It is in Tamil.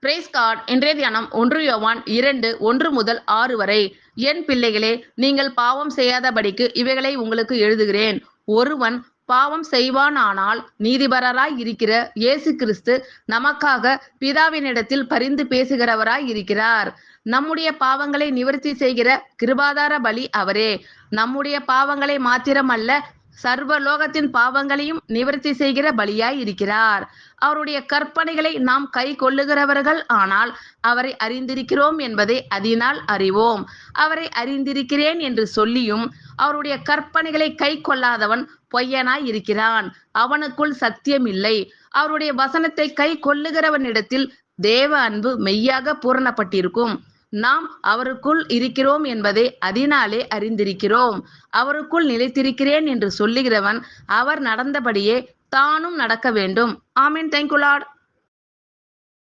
Price card. இன்றைய தியானம் 1 யோவான் 2:1-6 வரை. என் பிள்ளைகளே, நீங்கள் பாவம் செய்யாதபடிக்கு இவைகளை உங்களுக்கு எழுதுகிறேன். ஒருவன் பாவம் செய்வானானால் நீதிபரராய் இருக்கிற இயேசு கிறிஸ்து நமக்காக பிதாவினிடத்தில் பரிந்து பேசுகிறவராய் இருக்கிறார். நம்முடைய பாவங்களை நிவர்த்தி செய்கிற கிருபாதார பலி அவரே. நம்முடைய பாவங்களை மாத்திரமல்ல, சர்வலோகத்தின் பாவங்களையும் நிவர்த்தி செய்கிற பலியாய் இருக்கிறார். அவருடைய கற்பனைகளை நாம் கை கொள்ளுகிறவர்கள் ஆனால் அவரை அறிந்திருக்கிறோம் என்பதை அதனால் அறிவோம். அவரை அறிந்திருக்கிறேன் என்று சொல்லியும் அவருடைய கற்பனைகளை கை கொள்ளாதவன் பொய்யனாய் இருக்கிறான், அவனுக்குள் சத்தியம் இல்லை. அவருடைய வசனத்தை கை கொள்ளுகிறவனிடத்தில் தேவ அன்பு மெய்யாக பூரணப்பட்டிருக்கும். நாம் அவருக்குள் இருக்கிறோம் என்பதை அதனாலே அறிந்திருக்கிறோம். அவருக்குள் நிலைத்திருக்கிறேன் என்று சொல்லுகிறவன் அவர் நடந்தபடியே தானும் நடக்க வேண்டும். ஆமென். Thank you Lord.